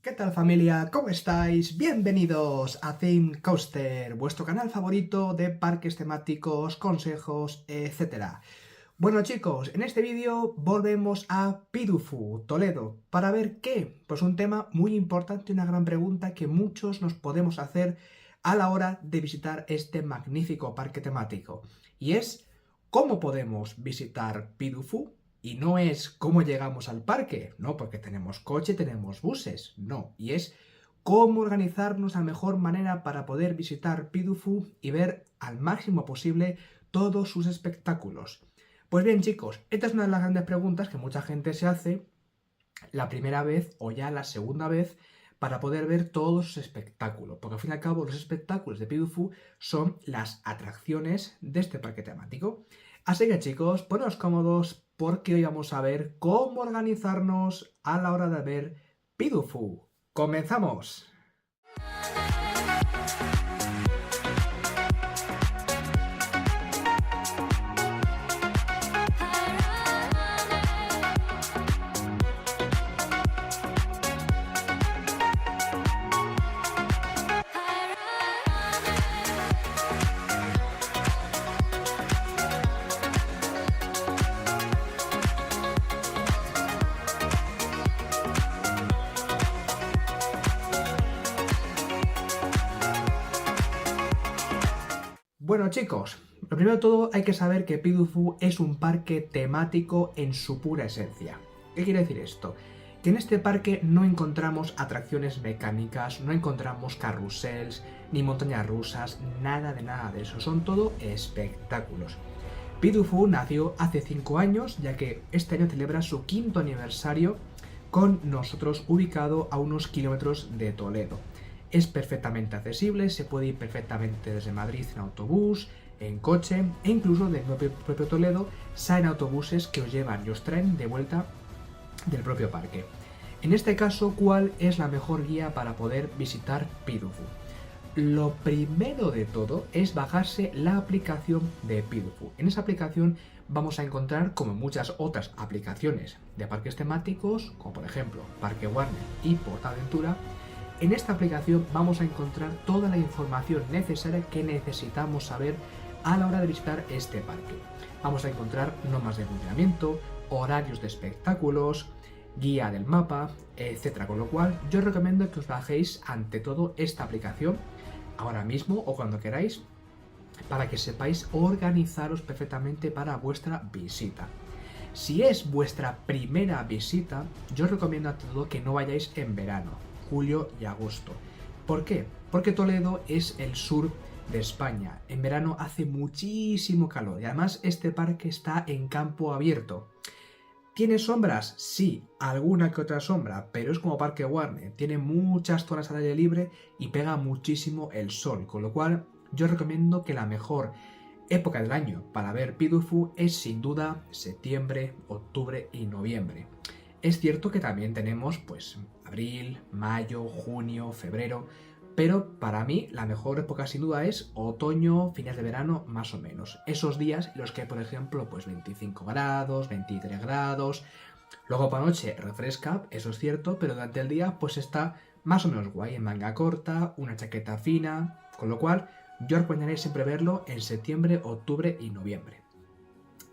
¿Qué tal familia? ¿Cómo estáis? Bienvenidos a Theme Coaster, vuestro canal favorito de parques temáticos, consejos, etc. Bueno chicos, en este vídeo volvemos a Pidufu, Toledo, para ver qué, pues un tema muy importante, una gran pregunta que muchos nos podemos hacer a la hora de visitar este magnífico parque temático. Y es, ¿cómo podemos visitar Pidufu? Y no es cómo llegamos al parque, no, porque tenemos coche, tenemos buses, no. Y es cómo organizarnos la mejor manera para poder visitar Pidufu y ver al máximo posible todos sus espectáculos. Pues bien chicos, esta es una de las grandes preguntas que mucha gente se hace la primera vez o ya la segunda vez para poder ver todos sus espectáculos, porque al fin y al cabo los espectáculos de Pidufu son las atracciones de este parque temático. Así que chicos, poneos cómodos porque hoy vamos a ver cómo organizarnos a la hora de ver Pidufu. ¡Comenzamos! Bueno chicos, lo primero de todo hay que saber que Pidufu es un parque temático en su pura esencia. ¿Qué quiere decir esto? Que en este parque no encontramos atracciones mecánicas, no encontramos carruseles, ni montañas rusas, nada de eso, son todo espectáculos. Pidufu nació hace 5 años, ya que este año celebra su 5º aniversario con nosotros ubicado a unos kilómetros de Toledo. Es perfectamente accesible, se puede ir perfectamente desde Madrid en autobús, en coche e incluso del propio Toledo salen autobuses que os llevan y os traen de vuelta del propio parque. En este caso, ¿cuál es la mejor guía para poder visitar Pidufu? Lo primero de todo es bajarse la aplicación de Pidufu. En esa aplicación vamos a encontrar, como muchas otras aplicaciones de parques temáticos, como por ejemplo Parque Warner y PortAventura, en esta aplicación vamos a encontrar toda la información necesaria que necesitamos saber a la hora de visitar este parque. Vamos a encontrar normas de funcionamiento, horarios de espectáculos, guía del mapa, etc. Con lo cual yo os recomiendo que os bajéis ante todo esta aplicación ahora mismo o cuando queráis para que sepáis organizaros perfectamente para vuestra visita. Si es vuestra primera visita, yo os recomiendo ante todo que no vayáis en verano, julio y agosto. ¿Por qué? Porque Toledo es el sur de España. En verano hace muchísimo calor y además este parque está en campo abierto. ¿Tiene sombras? Sí, alguna que otra sombra, pero es como Parque Warner. Tiene muchas zonas al aire libre y pega muchísimo el sol, con lo cual yo recomiendo que la mejor época del año para ver Pidufu es sin duda septiembre, octubre y noviembre. Es cierto que también tenemos pues abril, mayo, junio, febrero, pero para mí la mejor época sin duda es otoño, fines de verano, más o menos. Esos días en los que hay, por ejemplo, pues 25 grados, 23 grados, luego por la noche refresca, eso es cierto, pero durante el día pues está más o menos guay, en manga corta, una chaqueta fina, con lo cual yo recomendaría siempre verlo en septiembre, octubre y noviembre.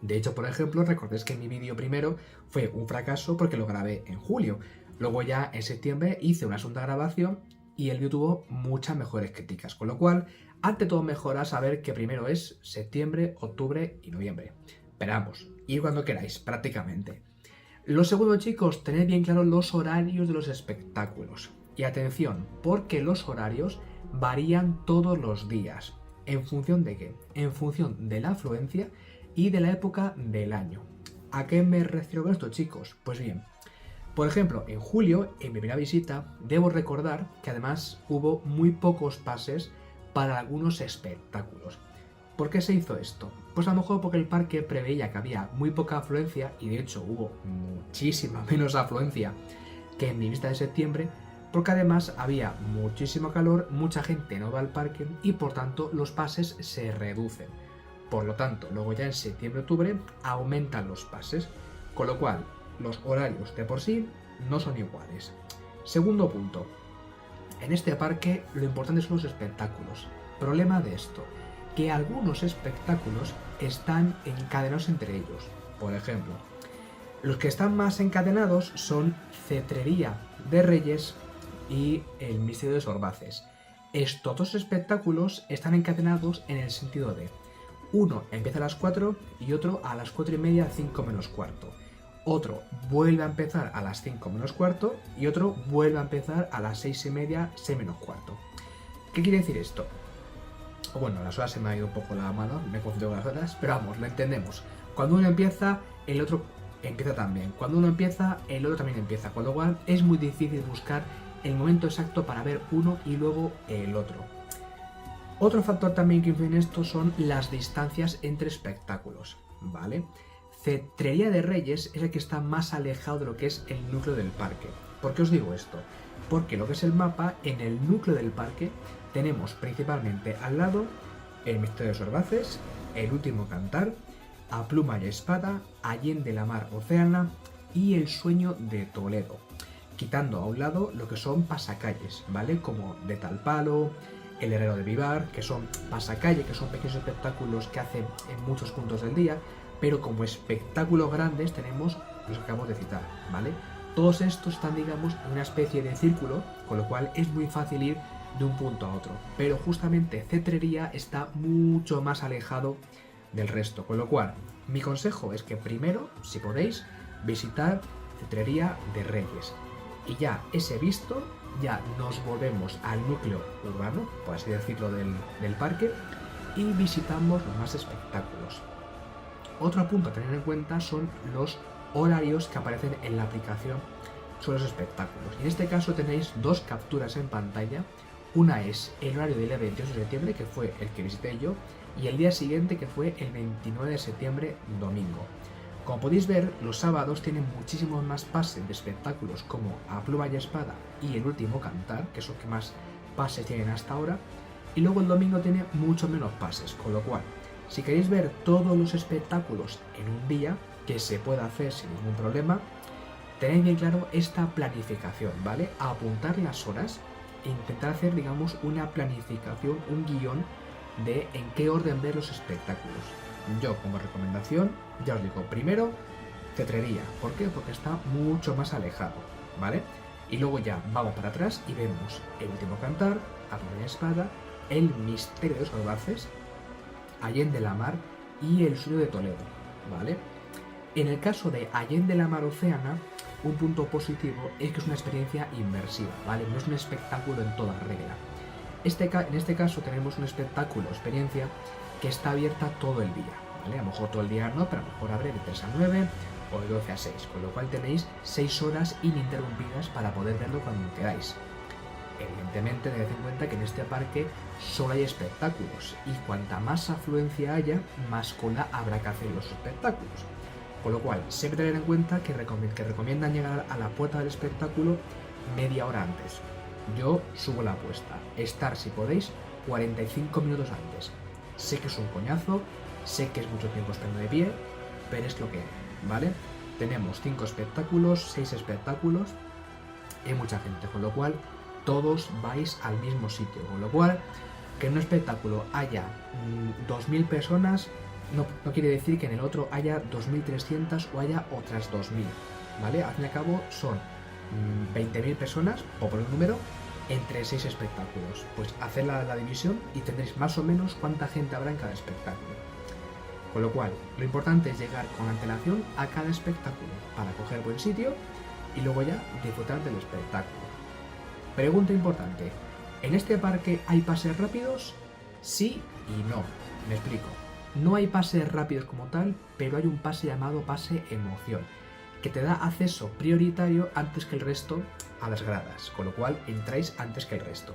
De hecho, por ejemplo, recordéis que mi vídeo primero fue un fracaso porque lo grabé en julio. Luego ya en septiembre hice una segunda grabación y el vídeo tuvo muchas mejores críticas. Con lo cual, ante todo mejor a saber que primero es septiembre, octubre y noviembre. Pero vamos, ir cuando queráis, prácticamente. Lo segundo, chicos, tened bien claro los horarios de los espectáculos. Y atención, porque los horarios varían todos los días. ¿En función de qué? En función de la afluencia y de la época del año. ¿A qué me refiero con esto, chicos? Pues bien, por ejemplo, en julio, en mi primera visita, debo recordar que además hubo muy pocos pases para algunos espectáculos. ¿Por qué se hizo esto? Pues a lo mejor porque el parque preveía que había muy poca afluencia, y de hecho hubo muchísima menos afluencia que en mi visita de septiembre, porque además había muchísimo calor, mucha gente no va al parque y por tanto los pases se reducen. Por lo tanto, luego ya en septiembre-octubre aumentan los pases, con lo cual los horarios de por sí no son iguales. Segundo punto. En este parque lo importante son los espectáculos. Problema de esto, que algunos espectáculos están encadenados entre ellos. Por ejemplo, los que están más encadenados son Cetrería de Reyes y el Misterio de Sorbaces. Estos dos espectáculos están encadenados en el sentido de uno empieza a las 4 y otro a las 4 y media, 5 menos cuarto. Otro vuelve a empezar a las 5 menos cuarto y otro vuelve a empezar a las 6 y media, 6 menos cuarto. ¿Qué quiere decir esto? Bueno, las horas se me ha ido un poco la mano, me he confundido con las horas, pero vamos, lo entendemos. Cuando uno empieza, el otro empieza también. Cuando uno empieza, el otro también empieza. Con lo cual es muy difícil buscar el momento exacto para ver uno y luego el otro. Otro factor también que influye en esto son las distancias entre espectáculos, ¿vale? Cetrería de Reyes es el que está más alejado de lo que es el núcleo del parque. ¿Por qué os digo esto? Porque lo que es el mapa, en el núcleo del parque, tenemos principalmente al lado el Misterio de Sorbaces, el Último Cantar, A Pluma y Espada, Allende la Mar Océana y El Sueño de Toledo. Quitando a un lado lo que son pasacalles, ¿vale? Como De Tal Palo, El Herrero de Vivar, que son pasacalle, que son pequeños espectáculos que hacen en muchos puntos del día, pero como espectáculos grandes tenemos los que acabamos de citar, ¿vale? Todos estos están, digamos, en una especie de círculo, con lo cual es muy fácil ir de un punto a otro. Pero justamente Cetrería está mucho más alejado del resto, con lo cual mi consejo es que primero, si podéis, visitar Cetrería de Reyes. Y ya ese visto, ya nos volvemos al núcleo urbano, por así decirlo, del parque y visitamos los más espectáculos. Otro punto a tener en cuenta son los horarios que aparecen en la aplicación sobre los espectáculos. Y en este caso tenéis dos capturas en pantalla. Una es el horario del día 28 de septiembre, que fue el que visité yo, y el día siguiente, que fue el 29 de septiembre, domingo. Como podéis ver, los sábados tienen muchísimos más pases de espectáculos como A Pluma y Espada y El Último Cantar, que son los que más pases tienen hasta ahora, y luego el domingo tiene mucho menos pases, con lo cual, si queréis ver todos los espectáculos en un día, que se puede hacer sin ningún problema, tenéis bien claro esta planificación, ¿vale? A apuntar las horas e intentar hacer, digamos, una planificación, un guión de en qué orden ver los espectáculos. Yo, como recomendación, ya os digo, primero, Cetrería. ¿Por qué? Porque está mucho más alejado, ¿vale? Y luego ya vamos para atrás y vemos El Último Cantar, A Pluma y Espada, El Misterio de Sorbaces, Allende la Mar y El Sueño de Toledo, ¿vale? En el caso de Allende la Mar Océana, un punto positivo es que es una experiencia inmersiva, ¿vale? No es un espectáculo en toda regla. En este caso tenemos un espectáculo, experiencia, que está abierta todo el día, ¿vale? A lo mejor todo el día no, pero a lo mejor abre de 3 a 9 o de 12 a 6, con lo cual tenéis 6 horas ininterrumpidas para poder verlo cuando queráis. Evidentemente, tened en cuenta que en este parque solo hay espectáculos y cuanta más afluencia haya, más cola habrá que hacer los espectáculos. Con lo cual, siempre tener en cuenta que recomiendan llegar a la puerta del espectáculo media hora antes. Yo subo la apuesta, estar, si podéis, 45 minutos antes. Sé que es un coñazo, sé que es mucho tiempo estando de pie, pero es lo que hay, ¿vale? Tenemos 5 espectáculos, 6 espectáculos, hay mucha gente, con lo cual todos vais al mismo sitio, con lo cual que en un espectáculo haya 2.000 personas no quiere decir que en el otro haya 2.300 o haya otras 2.000, ¿vale? Al fin y al cabo son 20.000 personas, o por el número, entre 6 espectáculos. Pues haced la división y tendréis más o menos cuánta gente habrá en cada espectáculo. Con lo cual, lo importante es llegar con antelación a cada espectáculo para coger buen sitio y luego ya disfrutar del espectáculo. Pregunta importante, ¿en este parque hay pases rápidos? Sí y no. Me explico. No hay pases rápidos como tal, pero hay un pase llamado pase emoción, que te da acceso prioritario antes que el resto a las gradas, con lo cual entráis antes que el resto.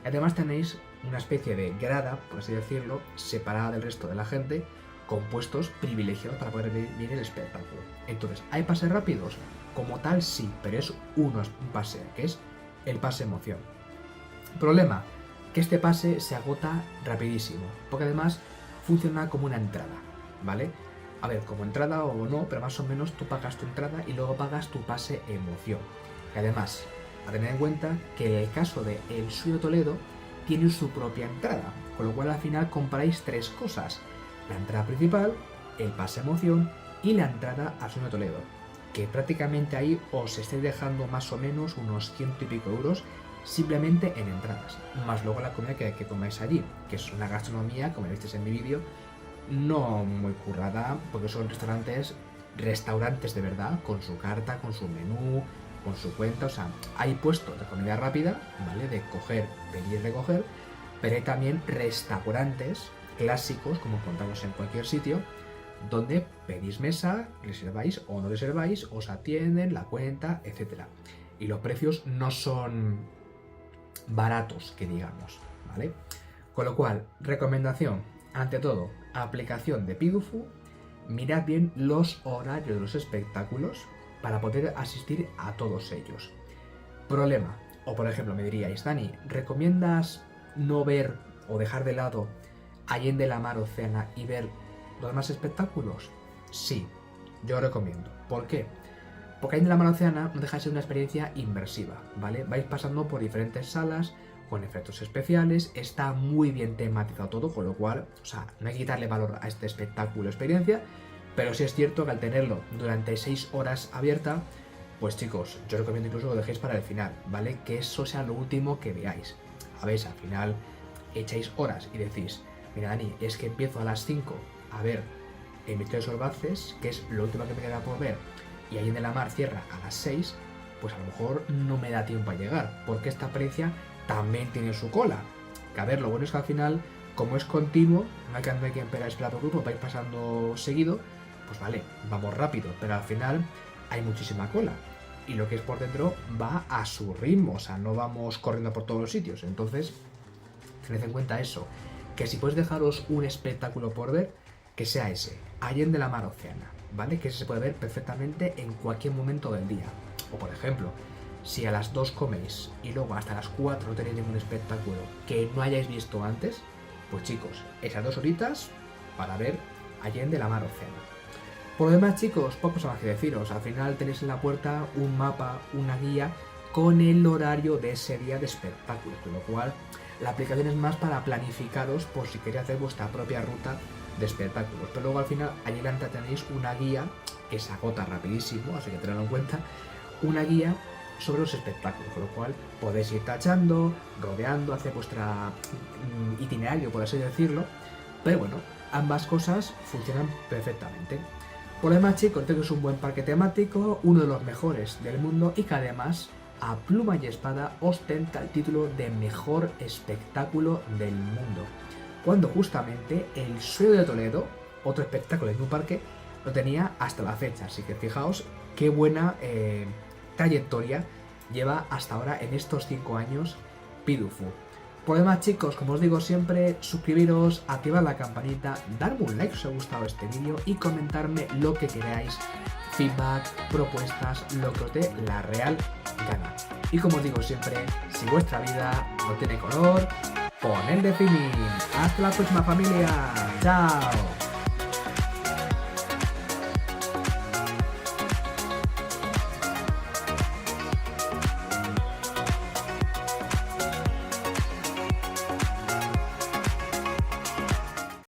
Además tenéis una especie de grada, por así decirlo, separada del resto de la gente, con puestos privilegiados para poder ver el espectáculo. Entonces, ¿hay pases rápidos? Como tal sí, pero es un pase, que es el pase emoción. Problema, que este pase se agota rapidísimo, porque además funciona como una entrada, ¿vale? A ver, como entrada o no, pero más o menos tú pagas tu entrada y luego pagas tu pase emoción. Y además, a tener en cuenta que en el caso de El Sueño de Toledo tiene su propia entrada, con lo cual al final compráis 3 cosas: la entrada principal, el pase emoción y la entrada al Sueño de Toledo, que prácticamente ahí os estáis dejando más o menos unos 100 y pico euros simplemente en entradas, más luego la comida que comáis allí, que es una gastronomía, como visteis en mi vídeo, no muy currada, porque son restaurantes de verdad, con su carta, con su menú, con su cuenta. O sea, hay puestos de comida rápida, ¿vale? De coger, pedir y recoger, pero hay también restaurantes clásicos, como encontramos en cualquier sitio, donde pedís mesa, reserváis o no reserváis, os atienden, la cuenta, etc. Y los precios no son baratos, que digamos, ¿vale? Con lo cual, recomendación, ante todo, aplicación de Pidufu, mirad bien los horarios de los espectáculos para poder asistir a todos ellos. Problema, o por ejemplo me diríais, Dani, ¿recomiendas no ver o dejar de lado Allende la Mar Océana y ver los demás espectáculos? Sí, yo recomiendo. ¿Por qué? Porque Allende la Mar Océana no deja de ser una experiencia inmersiva, ¿vale? Vais pasando por diferentes salas con efectos especiales, está muy bien tematizado todo, con lo cual, o sea, no hay que quitarle valor a este espectáculo experiencia, pero sí es cierto que al tenerlo durante 6 horas abierta, pues chicos, yo recomiendo incluso que lo dejéis para el final, ¿vale? Que eso sea lo último que veáis. A ver, al final echáis horas y decís, mira Dani, es que empiezo a las 5 a ver El Misterio de Sorbaces, que es lo último que me queda por ver, y Allende la Mar cierra a las 6, pues a lo mejor no me da tiempo a llegar, porque esta experiencia también tiene su cola. Que a ver, lo bueno es que al final, como es continuo, no hay que esperar por grupo, vais pasando seguido, pues vale, vamos rápido, pero al final hay muchísima cola. Y lo que es por dentro va a su ritmo, o sea, no vamos corriendo por todos los sitios. Entonces, tened en cuenta eso, que si podéis dejaros un espectáculo por ver, que sea ese, Allende la Mar Océana, ¿vale? Que se puede ver perfectamente en cualquier momento del día. O por ejemplo, si a las 2 coméis y luego hasta las 4 no tenéis ningún espectáculo que no hayáis visto antes, pues chicos, esas 2 horitas para ver Allende la Mar Océana. Por lo demás, chicos, poco más que deciros. Al final tenéis en la puerta un mapa, una guía con el horario de ese día de espectáculo, con lo cual la aplicación es más para planificaros por si queréis hacer vuestra propia ruta de espectáculos. Pero luego al final allí delante tenéis una guía que se agota rapidísimo, así que tenedlo en cuenta, una guía sobre los espectáculos, con lo cual podéis ir tachando, rodeando, hacer vuestra itinerario, por así decirlo, pero bueno, ambas cosas funcionan perfectamente. Por lo demás, chicos, creo que es un buen parque temático, uno de los mejores del mundo y que además, a pluma y espada, ostenta el título de mejor espectáculo del mundo, cuando justamente El Sueño de Toledo, otro espectáculo del mismo parque, lo tenía hasta la fecha, así que fijaos qué buena trayectoria lleva hasta ahora en estos 5 años Pidufu. Por lo demás, chicos, como os digo siempre, suscribiros, activad la campanita, darme un like si os ha gustado este vídeo y comentarme lo que queráis, feedback, propuestas, lo que os dé la real gana. Y como os digo siempre, si vuestra vida no tiene color, ponedle fin. Hasta la próxima, familia. Chao.